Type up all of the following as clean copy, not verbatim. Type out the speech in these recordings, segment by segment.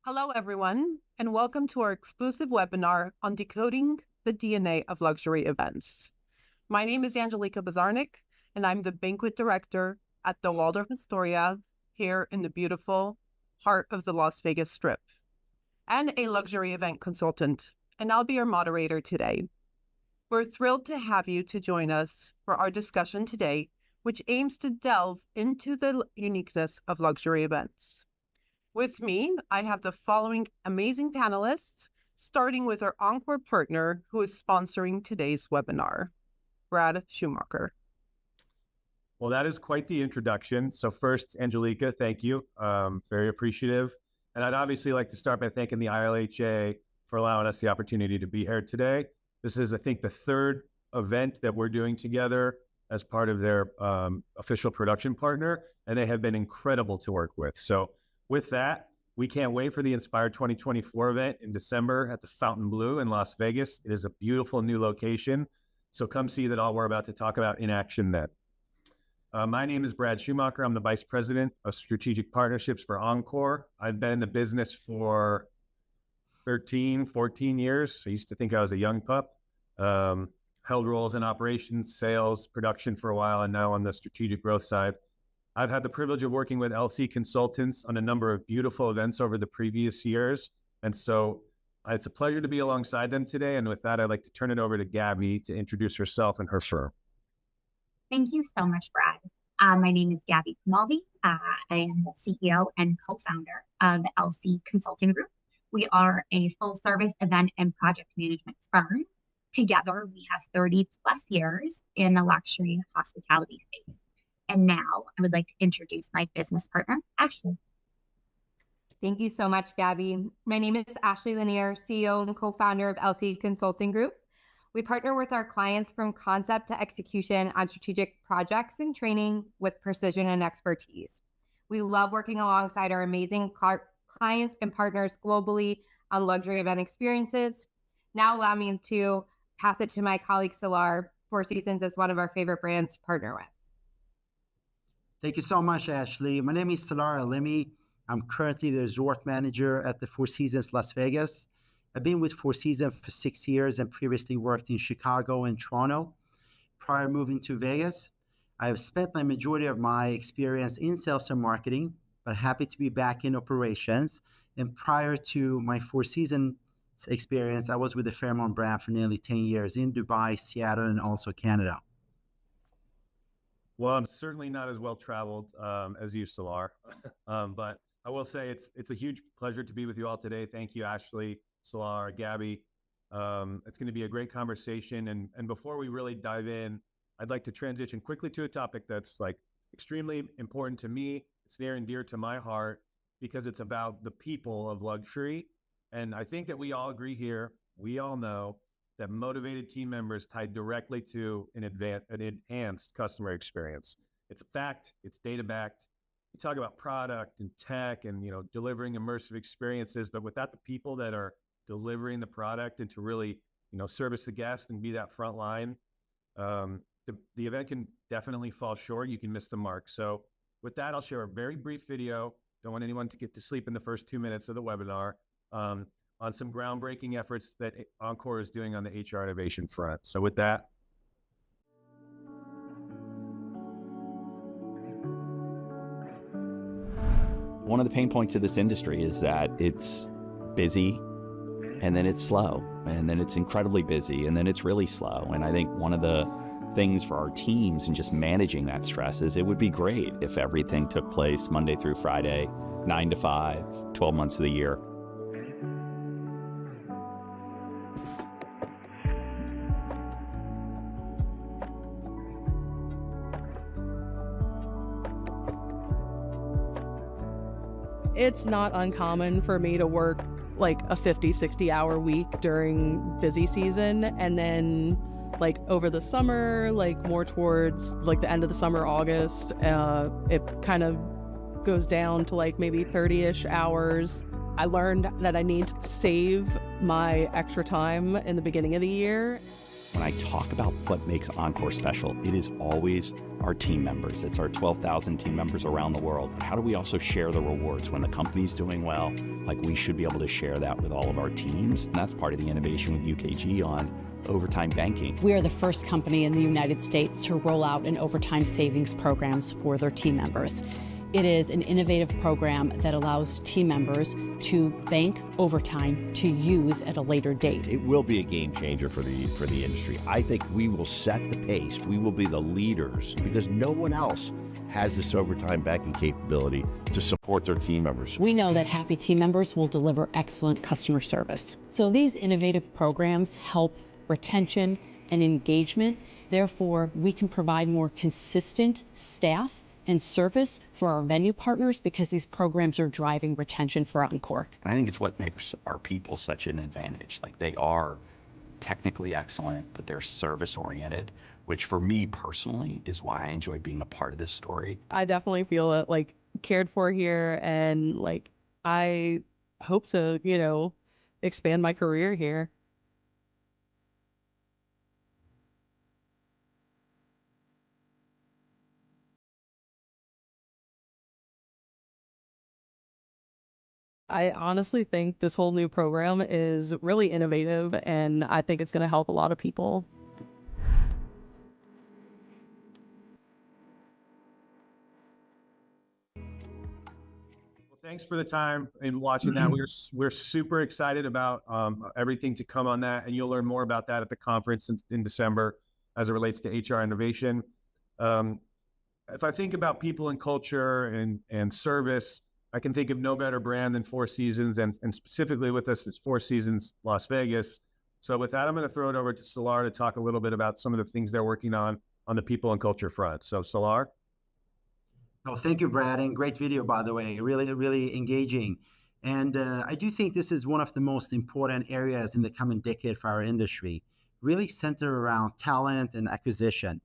Hello, everyone, and welcome to our exclusive webinar on decoding the DNA of luxury events. My name is Angelika Bazarnik, and I'm the Banquet Director at the Waldorf Astoria here in the beautiful heart of the Las Vegas Strip, and a luxury event consultant, and I'll be your moderator today. We're thrilled to have you to join us for our discussion today, which aims to delve into the uniqueness of luxury events. With me, I have the following amazing panelists, starting with our Encore partner who is sponsoring today's webinar, Brad Schumacher. Well, that is quite the introduction. So first, Angelika, thank you. Very appreciative. And I'd obviously like to start by thanking the ILHA for allowing us the opportunity to be here today. This is, I think, the third event that we're doing together as part of their official production partner, and they have been incredible to work with. So with that, we can't wait for the Inspire 2024 event in December at the Fontainebleau in Las Vegas. It is a beautiful new location. So come see that all we're about to talk about in action then. My name is Brad Schumacher. I'm the Vice President of Strategic Partnerships for Encore. I've been in the business for 13, 14 years. I used to think I was a young pup. Held roles in operations, sales, production for a while, and now on the strategic growth side. I've had the privilege of working with LC consultants on a number of beautiful events over the previous years. And so it's a pleasure to be alongside them today. And with that, I'd like to turn it over to Gabi to introduce herself and her firm. Thank you so much, Brad. My name is Gabi Crimaldi. I am the CEO and co-founder of LC Consulting Group. We are a full-service event and project management firm. Together, we have 30 plus years in the luxury hospitality space. And now I would like to introduce my business partner, Ashley. Thank you so much, Gabi. My name is Ashley Lanier, CEO and co-founder of LC Consulting Group. We partner with our clients from concept to execution on strategic projects and training with precision and expertise. We love working alongside our amazing clients and partners globally on luxury event experiences. Now allow me to pass it to my colleague, Salar. Four Seasons is one of our favorite brands to partner with. Thank you so much, Ashley. My name is Salar Alemi. I'm currently the resort manager at the Four Seasons Las Vegas. I've been with Four Seasons for 6 years and previously worked in Chicago and Toronto. Prior to moving to Vegas, I have spent my majority of my experience in sales and marketing, but happy to be back in operations. And prior to my Four Seasons experience, I was with the Fairmont brand for nearly 10 years in Dubai, Seattle, and also Canada. Well, I'm certainly not as well traveled as you, Salar, but I will say it's a huge pleasure to be with you all today. Thank you, Ashley, Salar, Gabi. It's going to be a great conversation. And before we really dive in, I'd like to transition quickly to a topic that's like extremely important to me. It's near and dear to my heart because it's about the people of luxury. And I think that we all agree here, we all know that motivated team members tie directly to an enhanced customer experience. It's a fact, it's data backed. We talk about product and tech and delivering immersive experiences, but without the people that are delivering the product and to really service the guest and be that front line, the event can definitely fall short. You can miss the mark. So with that, I'll share a very brief video. Don't want anyone to get to sleep in the first 2 minutes of the webinar. On some groundbreaking efforts that Encore is doing on the HR innovation front. So with that. One of the pain points of this industry is that it's busy and then it's slow and then it's incredibly busy and then it's really slow. And I think one of the things for our teams and just managing that stress is it would be great if everything took place Monday through Friday, 9 to 5, 12 months of the year. It's not uncommon for me to work like a 50, 60 hour week during busy season. And then like over the summer, like more towards like the end of the summer, August, it kind of goes down to like maybe 30-ish hours. I learned that I need to save my extra time in the beginning of the year. when I talk about what makes Encore special, it is always our team members. It's our 12,000 team members around the world. But how do we also share the rewards when the company's doing well? Like, we should be able to share that with all of our teams. And that's part of the innovation with UKG on overtime banking. We are the first company in the United States to roll out an overtime savings programs for their team members. It is an innovative program that allows team members to bank overtime to use at a later date. It will be a game changer for the industry. I think we will set the pace. We will be the leaders because no one else has this overtime banking capability to support their team members. We know that happy team members will deliver excellent customer service. So these innovative programs help retention and engagement. Therefore, we can provide more consistent staff and service for our venue partners because these programs are driving retention for Encore. And I think it's what makes our people such an advantage. Like, they are technically excellent, but they're service oriented, which for me personally is why I enjoy being a part of this story. I definitely feel like cared for here, and like I hope to, expand my career here. I honestly think this whole new program is really innovative, and I think it's going to help a lot of people. Well, thanks for the time in watching that. We're super excited about everything to come on that, and you'll learn more about that at the conference in December as it relates to HR innovation. If I think about people and culture and service, I can think of no better brand than Four Seasons, and specifically with us, it's Four Seasons Las Vegas. So with that, I'm going to throw it over to Salar to talk a little bit about some of the things they're working on the people and culture front. So Salar. Oh, thank you, Brad, and great video, by the way. Really, really engaging. And I do think this is one of the most important areas in the coming decade for our industry, really centered around talent and acquisition.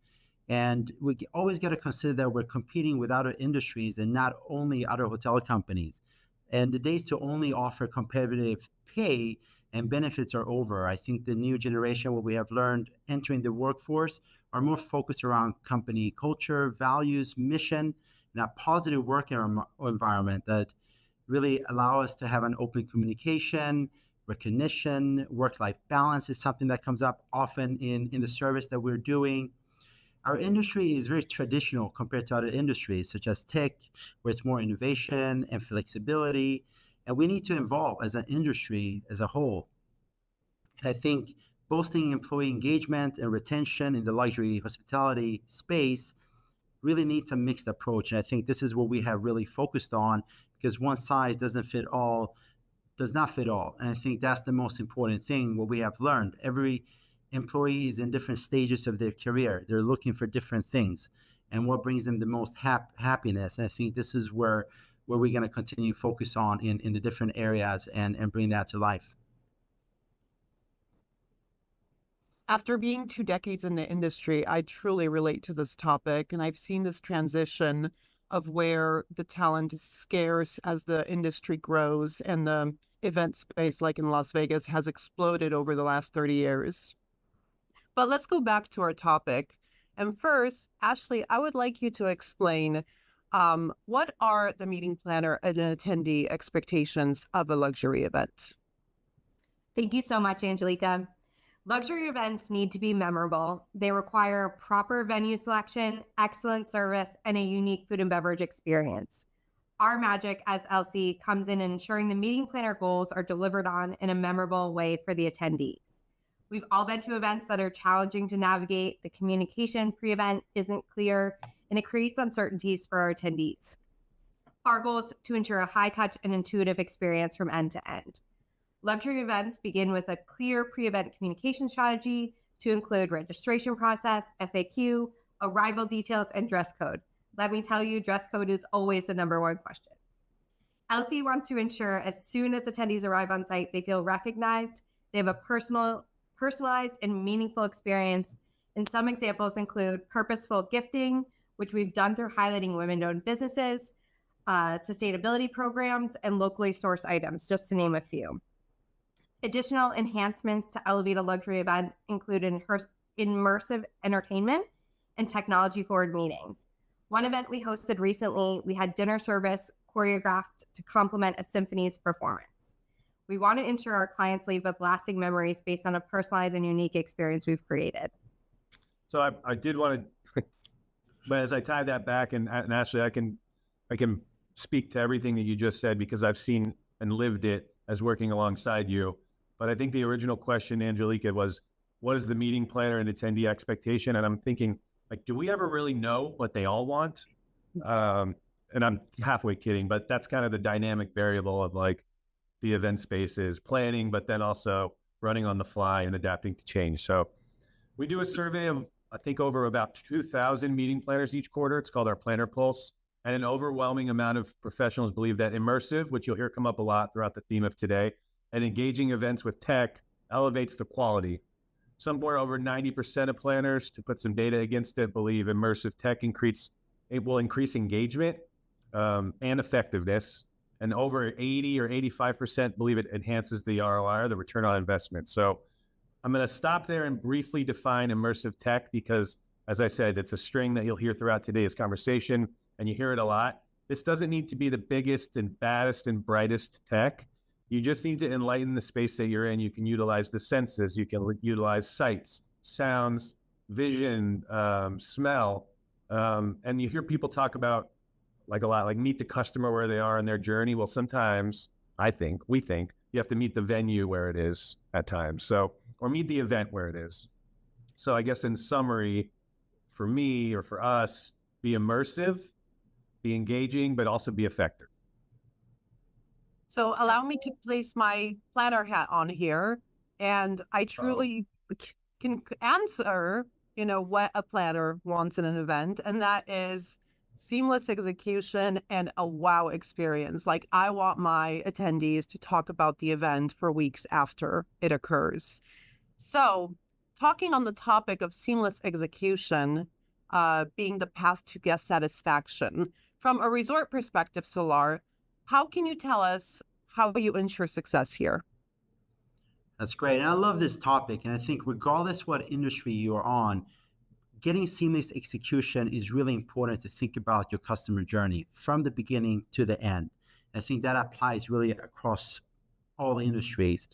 And we always got to consider that we're competing with other industries and not only other hotel companies. And the days to only offer competitive pay and benefits are over. I think the new generation, what we have learned entering the workforce, are more focused around company culture, values, mission, and a positive work environment that really allow us to have an open communication, recognition, work-life balance is something that comes up often in the service that we're doing. Our industry is very traditional compared to other industries, such as tech, where it's more innovation and flexibility, and we need to evolve as an industry as a whole. And I think boosting employee engagement and retention in the luxury hospitality space really needs a mixed approach. And I think this is what we have really focused on, because one size does not fit all. And I think that's the most important thing, what we have learned. Every employee is in different stages of their career. They're looking for different things and what brings them the most happiness. And I think this is where we're going to continue to focus on in the different areas and bring that to life. After being 2 decades in the industry, I truly relate to this topic, and I've seen this transition of where the talent is scarce as the industry grows, and the event space, like in Las Vegas, has exploded over the last 30 years. But let's go back to our topic. And first, Ashley, I would like you to explain what are the meeting planner and attendee expectations of a luxury event? Thank you so much, Angelika. Luxury events need to be memorable. They require proper venue selection, excellent service, and a unique food and beverage experience. Our magic as LC comes in ensuring the meeting planner goals are delivered on in a memorable way for the attendees. We've all been to events that are challenging to navigate. The communication pre-event isn't clear, and it creates uncertainties for our attendees. Our goal is to ensure a high-touch and intuitive experience from end to end. Luxury events begin with a clear pre-event communication strategy to include registration process, FAQ, arrival details, and dress code. Let me tell you, dress code is always the #1 question. LC wants to ensure as soon as attendees arrive on site, they feel recognized, they have a personalized and meaningful experience. And some examples include purposeful gifting, which we've done through highlighting women-owned businesses, sustainability programs, and locally sourced items, just to name a few. Additional enhancements to elevate a luxury event include immersive entertainment and technology-forward meetings. One event we hosted recently, we had dinner service choreographed to complement a symphony's performance. We want to ensure our clients leave with lasting memories based on a personalized and unique experience we've created. So I did want to, but as I tie that back, and Ashley, I can speak to everything that you just said because I've seen and lived it as working alongside you. But I think the original question, Angelika, was, what is the meeting planner and attendee expectation? And I'm thinking, like, do we ever really know what they all want? And I'm halfway kidding, but that's kind of the dynamic variable of like the event spaces, planning, but then also running on the fly and adapting to change. So we do a survey of, I think, over about 2,000 meeting planners each quarter. It's called our Planner Pulse. And an overwhelming amount of professionals believe that immersive, which you'll hear come up a lot throughout the theme of today, and engaging events with tech elevates the quality. Somewhere over 90% of planners, to put some data against it, believe immersive tech will increase engagement and effectiveness. And over 80 or 85% believe it enhances the ROI, or the return on investment. So I'm going to stop there and briefly define immersive tech because, as I said, it's a string that you'll hear throughout today's conversation, and you hear it a lot. This doesn't need to be the biggest and baddest and brightest tech. You just need to enlighten the space that you're in. You can utilize the senses. You can utilize sights, sounds, vision, smell. And you hear people talk about like a lot, like meet the customer where they are in their journey. Well, sometimes we think you have to meet the venue where it is at times. So, or meet the event where it is. So I guess in summary, for me or for us, be immersive, be engaging, but also be effective. So allow me to place my planner hat on here, and I truly can answer, what a planner wants in an event, and that is seamless execution and a wow experience. Like, I want my attendees to talk about the event for weeks after it occurs. So talking on the topic of seamless execution, being the path to guest satisfaction, from a resort perspective, Salar, how can you tell us how you ensure success here? That's great. And I love this topic. And I think regardless what industry you're on, getting seamless execution is really important to think about your customer journey from the beginning to the end. I think that applies really across all industries.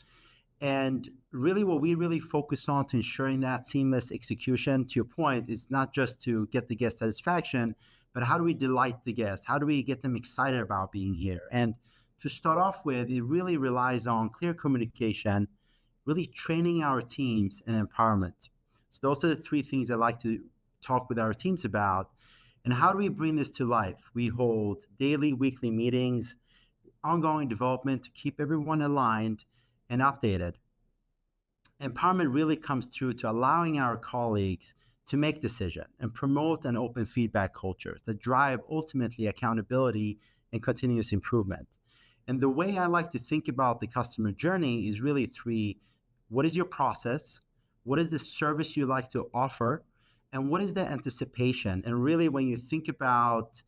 And really what we really focus on to ensuring that seamless execution, to your point, is not just to get the guest satisfaction, but how do we delight the guest? How do we get them excited about being here? And to start off with, it really relies on clear communication, really training our teams, and empowerment. So those are the three things I like to talk with our teams about. And how do we bring this to life? We hold daily, weekly meetings, ongoing development to keep everyone aligned and updated. Empowerment really comes through to allowing our colleagues to make decisions and promote an open feedback culture that drive ultimately accountability and continuous improvement. And the way I like to think about the customer journey is really three. What is your process? What is the service you like to offer? And what is the anticipation? And really, when you think about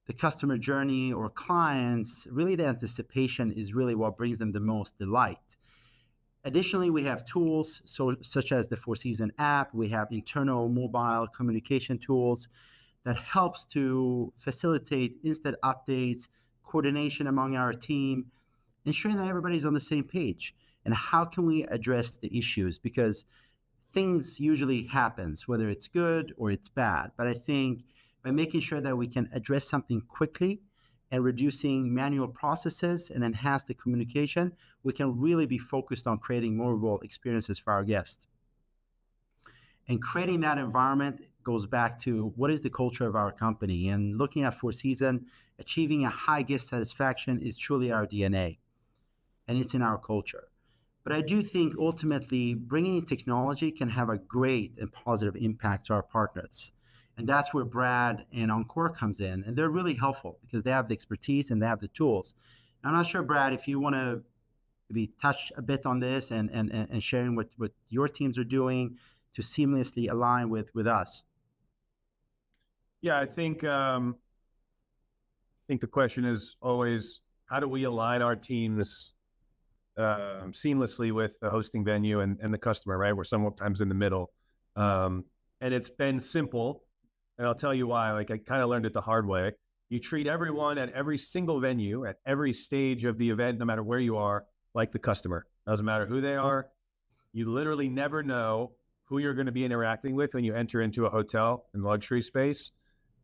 the customer journey or clients, really the anticipation is really what brings them the most delight. Additionally, we have tools such as the Four Seasons app. We have internal mobile communication tools that helps to facilitate instant updates, coordination among our team, ensuring that everybody's on the same page. And how can we address the issues? Because things usually happens, whether it's good or it's bad. But I think by making sure that we can address something quickly and reducing manual processes and enhance the communication, we can really be focused on creating memorable experiences for our guests. And creating that environment goes back to what is the culture of our company. And looking at Four Seasons, achieving a high guest satisfaction is truly our DNA, and it's in our culture. But I do think ultimately bringing in technology can have a great and positive impact to our partners. And that's where Brad and Encore comes in. And they're really helpful because they have the expertise and they have the tools. I'm not sure, Brad, if you want to maybe touch a bit on this and sharing what your teams are doing to seamlessly align with us. Yeah, I think the question is always, how do we align our teams seamlessly with the hosting venue and the customer, right? We're sometimes in the middle. And it's been simple. And I'll tell you why. Like, I kind of learned it the hard way. You treat everyone at every single venue, at every stage of the event, no matter where you are, like the customer. Doesn't matter who they are. You literally never know who you're going to be interacting with when you enter into a hotel in luxury space.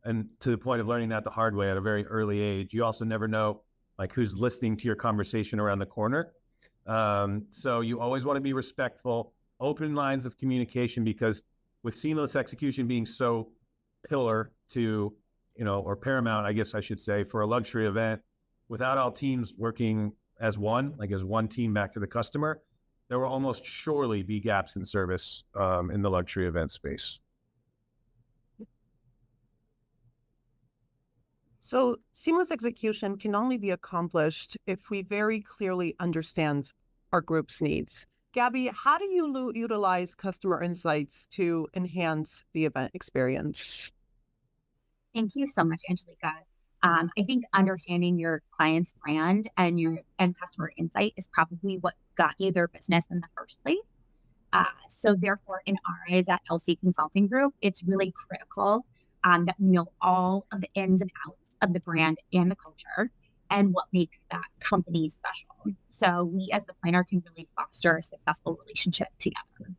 And to the point of learning that the hard way at a very early age, you also never know like who's listening to your conversation around the corner. So you always want to be respectful, open lines of communication, because with seamless execution being so pillar to, or paramount, I guess I should say, for a luxury event, without all teams working as one, like as one team back to the customer, there will almost surely be gaps in service in the luxury event space. So seamless execution can only be accomplished if we very clearly understand our group's needs. Gabi, how do you utilize customer insights to enhance the event experience? Thank you so much, Angelika. I think understanding your client's brand and customer insight is probably what got you their business in the first place. So therefore, in our eyes at LC Consulting Group, it's really critical that we know all of the ins and outs of the brand and the culture and what makes that company special. So we as the planner can really foster a successful relationship together.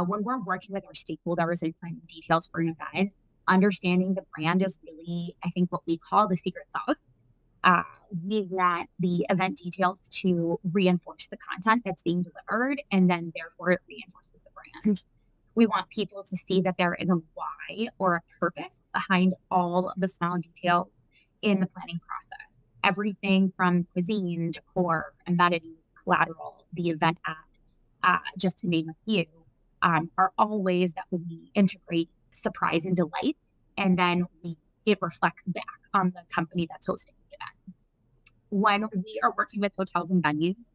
When we're working with our stakeholders and planning details for an event, understanding the brand is really, I think, what we call the secret sauce. We want the event details to reinforce the content that's being delivered, and then therefore it reinforces the brand. We want people to see that there is a why or a purpose behind all of the small details in the planning process. Everything from cuisine, decor, amenities, collateral, the event app, just to name a few, are all ways that we integrate surprise and delights, and then it reflects back on the company that's hosting the event. When we are working with hotels and venues,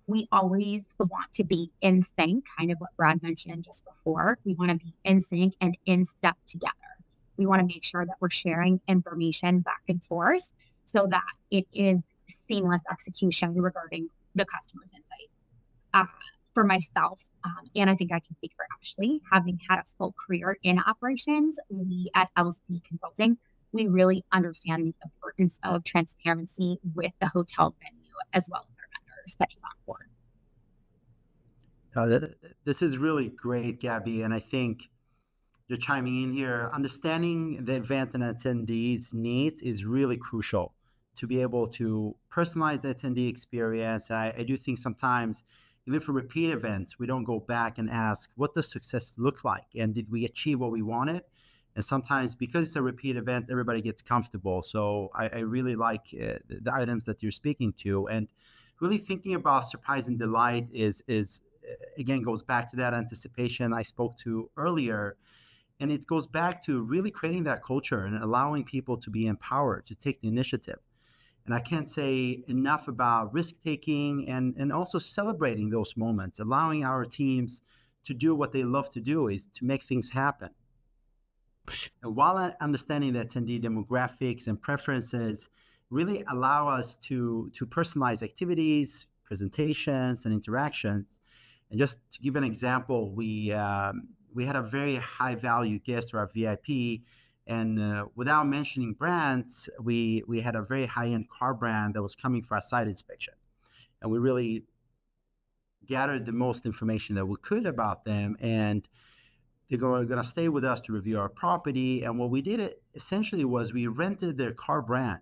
we always want to be in sync, kind of what Brad mentioned just before. We want to be in sync and in step together. We want to make sure that we're sharing information back and forth so that it is seamless execution regarding the customer's insights. For myself, and I think I can speak for Ashley, having had a full career in operations, we at LC Consulting, we really understand the importance of transparency with the hotel venue as well as our vendors, such as Encore. This is really great, Gabi, and I think you're chiming in here. Understanding the event and attendees' needs is really crucial to be able to personalize the attendee experience. I do think sometimes, even for repeat events, we don't go back and ask, what does success look like? And did we achieve what we wanted? And sometimes, because it's a repeat event, everybody gets comfortable. So I really like the items that you're speaking to. And really thinking about surprise and delight is again, goes back to that anticipation I spoke to earlier. And it goes back to really creating that culture and allowing people to be empowered to take the initiative. And I can't say enough about risk-taking and also celebrating those moments, allowing our teams to do what they love to do, is to make things happen. And while understanding the attendee demographics and preferences, really allow us to personalize activities, presentations, and interactions. And just to give an example, we had a very high-value guest, or our VIP, and without mentioning brands, we had a very high-end car brand that was coming for a site inspection. And we really gathered the most information that we could about them. And they're going to stay with us to review our property. And what we did essentially was we rented their car brand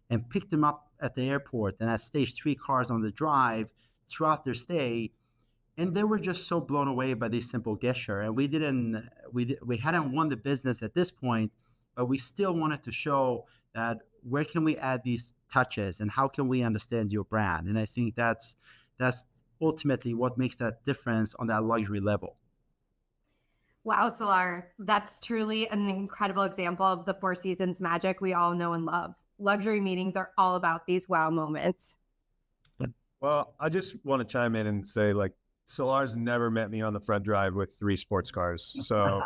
and picked them up at the airport and had staged 3 cars on the drive throughout their stay. And they were just so blown away by this simple gesture. And we hadn't won the business at this point, but we still wanted to show that where can we add these touches and how can we understand your brand? And I think that's ultimately what makes that difference on that luxury level. Wow, Salar, that's truly an incredible example of the Four Seasons magic we all know and love. Luxury meetings are all about these wow moments. Well, I just want to chime in and say, like, Salar's never met me on the front drive with 3 sports cars. So,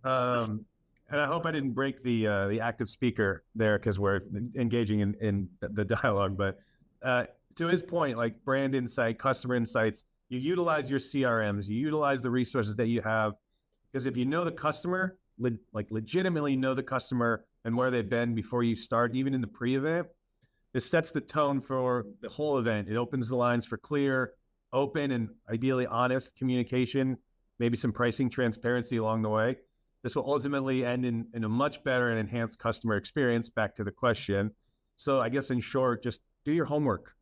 and I hope I didn't break the active speaker there, because we're engaging in the dialogue. But to his point, like brand insight, customer insights, you utilize your CRMs, you utilize the resources that you have. Because if you know the customer, legitimately know the customer and where they've been before you start, even in the pre-event, this sets the tone for the whole event. It opens the lines for clear, open, and ideally honest communication, maybe some pricing transparency along the way. This will ultimately end in a much better and enhanced customer experience, back to the question. So I guess in short, just do your homework.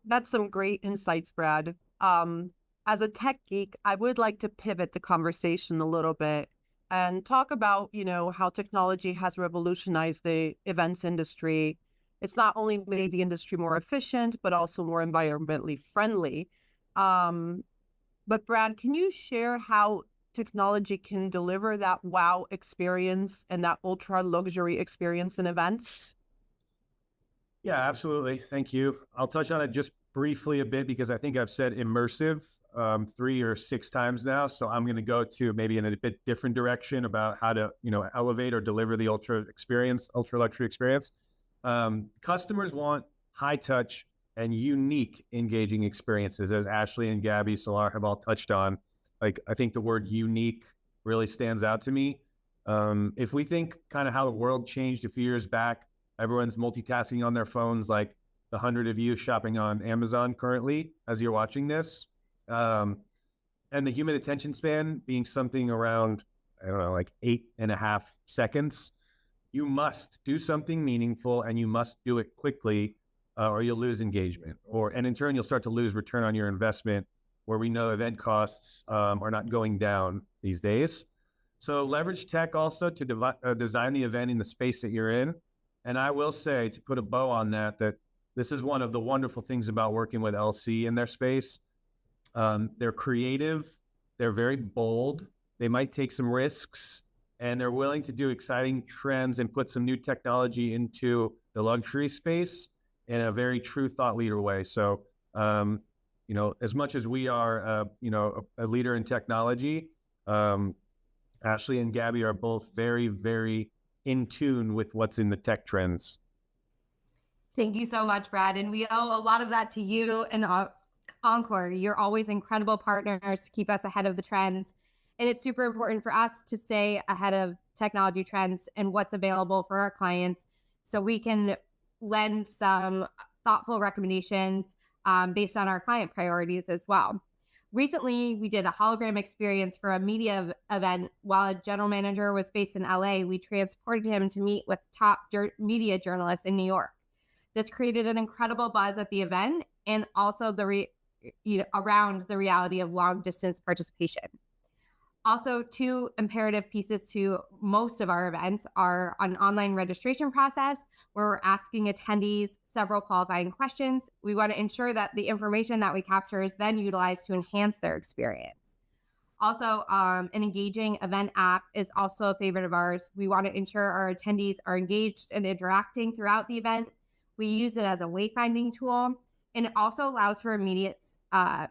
That's some great insights, Brad. As a tech geek, I would like to pivot the conversation a little bit and talk about, how technology has revolutionized the events industry. It's not only made the industry more efficient, but also more environmentally friendly. But Brad, can you share how technology can deliver that wow experience and that ultra luxury experience in events? Yeah, absolutely. Thank you. I'll touch on it just briefly a bit because I think I've said immersive 3 or 6 times now. So I'm going to go to maybe in a bit different direction about how to, elevate or deliver the ultra luxury experience. Customers want high touch and unique engaging experiences, as Ashley and Gabi, Salar have all touched on. Like, I think the word unique really stands out to me. If we think kind of how the world changed a few years back, everyone's multitasking on their phones, like the 100 of you shopping on Amazon currently as you're watching this. And the human attention span being something around, I don't know, like 8.5 seconds. You must do something meaningful and you must do it quickly or you'll lose engagement. And in turn, you'll start to lose return on your investment, where we know event costs are not going down these days. So leverage tech also to design the event in the space that you're in. And I will say, to put a bow on that this is one of the wonderful things about working with LC in their space. They're creative, they're very bold, they might take some risks, and they're willing to do exciting trends and put some new technology into the luxury space in a very true thought leader way. So, as much as we are, a leader in technology, Ashley and Gabi are both very, very in tune with what's in the tech trends. Thank you so much, Brad. And we owe a lot of that to you and Encore. You're always incredible partners to keep us ahead of the trends. And it's super important for us to stay ahead of technology trends and what's available for our clients so we can lend some thoughtful recommendations based on our client priorities as well. Recently, we did a hologram experience for a media event. While a general manager was based in LA, we transported him to meet with top media journalists in New York. This created an incredible buzz at the event and also around the reality of long distance participation. Also, 2 imperative pieces to most of our events are an online registration process where we're asking attendees several qualifying questions. We want to ensure that the information that we capture is then utilized to enhance their experience. Also, an engaging event app is also a favorite of ours. We want to ensure our attendees are engaged and interacting throughout the event. We use it as a wayfinding tool, and it also allows for immediate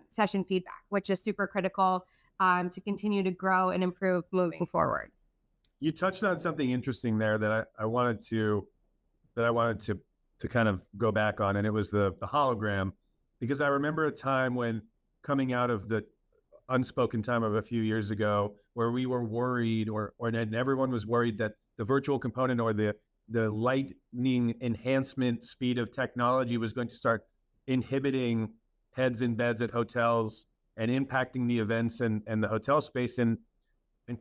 session feedback, which is super critical to continue to grow and improve moving forward. You touched on something interesting there that I wanted to kind of go back on, and it was the hologram, because I remember a time when, coming out of the unspoken time of a few years ago, where we were worried, and everyone was worried that the virtual component or the lightning enhancement speed of technology was going to start inhibiting heads in beds at hotels and impacting the events and the hotel space. And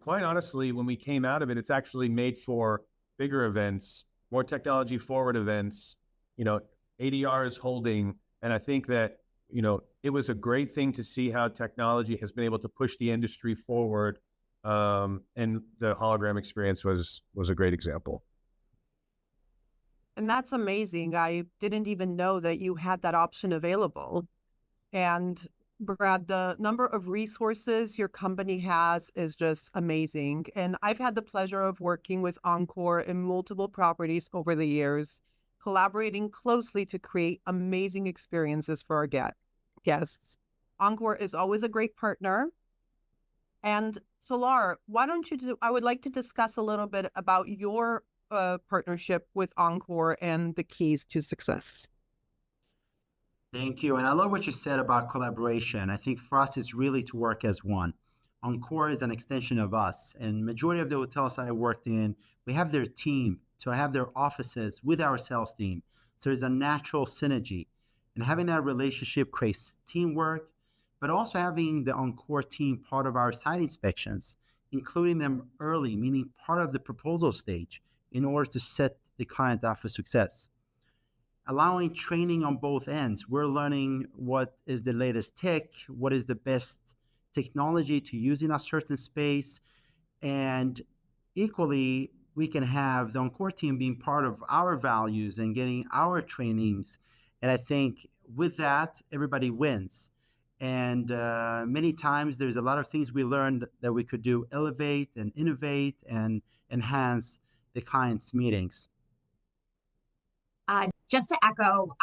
quite honestly, when we came out of it, it's actually made for bigger events, more technology forward events. ADR is holding. And I think that, it was a great thing to see how technology has been able to push the industry forward. And the hologram experience was a great example. And that's amazing. I didn't even know that you had that option available. And Brad, the number of resources your company has is just amazing. And I've had the pleasure of working with Encore in multiple properties over the years, collaborating closely to create amazing experiences for our guests. Encore is always a great partner. And Salar, I would like to discuss a little bit about your partnership with Encore and the keys to success. Thank you. And I love what you said about collaboration. I think for us, it's really to work as one. Encore is an extension of us. And majority of the hotels I worked in, we have their team. So I have their offices with our sales team. So there's a natural synergy. And having that relationship creates teamwork, but also having the Encore team part of our site inspections, including them early, meaning part of the proposal stage, in order to set the client up for success. Allowing training on both ends. We're learning what is the latest tech, what is the best technology to use in a certain space, and equally, we can have the Encore team being part of our values and getting our trainings. And I think with that, everybody wins. And many times there's a lot of things we learned that we could do, elevate and innovate and enhance the client's meetings. Just to echo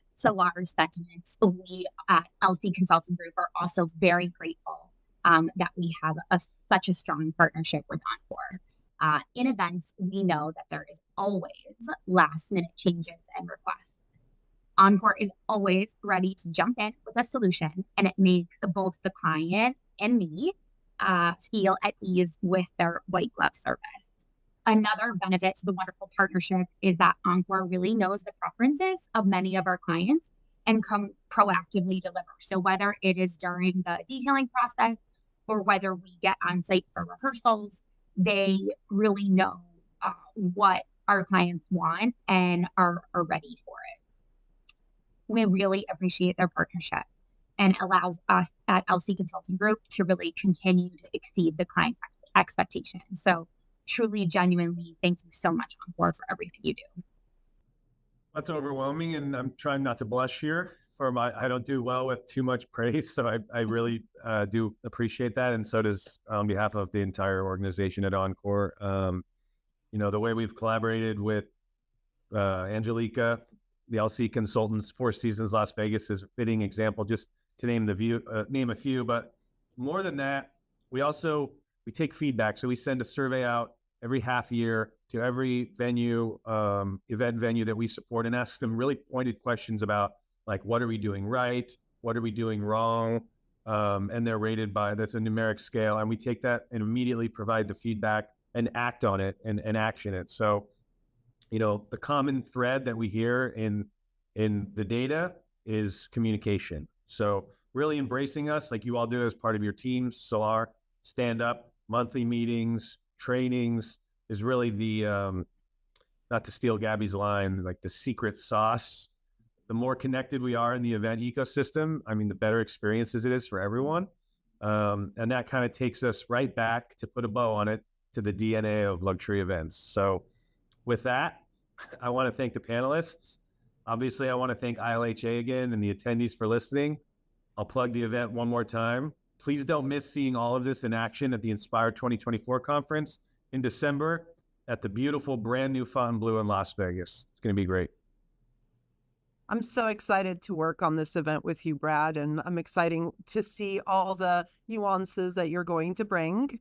Salar's sentiments, we at LC Consulting Group are also very grateful that we have such a strong partnership with Encore. In events, we know that there is always last minute changes and requests. Encore is always ready to jump in with a solution, and it makes both the client and me feel at ease with their white glove service. Another benefit to the wonderful partnership is that Encore really knows the preferences of many of our clients and can proactively deliver. So whether it is during the detailing process or whether we get on site for rehearsals, they really know what our clients want and are ready for it. We really appreciate their partnership and allows us at LC Consulting Group to really continue to exceed the client's expectations. So truly, genuinely, thank you so much, Encore, for everything you do. That's overwhelming, and I'm trying not to blush here. I don't do well with too much praise, so I really do appreciate that, and so does on behalf of the entire organization at Encore. The way we've collaborated with Angelika, the LC consultants, Four Seasons Las Vegas is a fitting example, just to name a few. But more than that, we take feedback. So we send a survey out every half year to every event venue that we support, and ask them really pointed questions about, like, what are we doing right? What are we doing wrong? And they're rated that's a numeric scale. And we take that and immediately provide the feedback and act on it and action it. So, the common thread that we hear in the data is communication. So really embracing us like you all do as part of your teams, Salar, stand up, monthly meetings, trainings is really the, not to steal Gabi's line, like the secret sauce. The more connected we are in the event ecosystem, the better experiences it is for everyone. And that kind of takes us right back, to put a bow on it, to the DNA of luxury events. So with that, I want to thank the panelists. Obviously, I want to thank ILHA again and the attendees for listening. I'll plug the event one more time. Please don't miss seeing all of this in action at the Inspire 2024 conference in December at the beautiful brand new Fontainebleau in Las Vegas. It's going to be great. I'm so excited to work on this event with you, Brad, and I'm excited to see all the nuances that you're going to bring.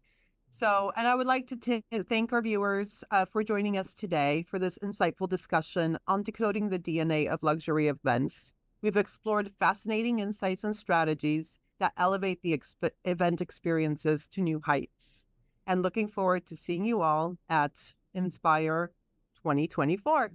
And I would like to thank our viewers for joining us today for this insightful discussion on decoding the DNA of luxury events. We've explored fascinating insights and strategies that elevate the event experiences to new heights. And looking forward to seeing you all at Inspire 2024.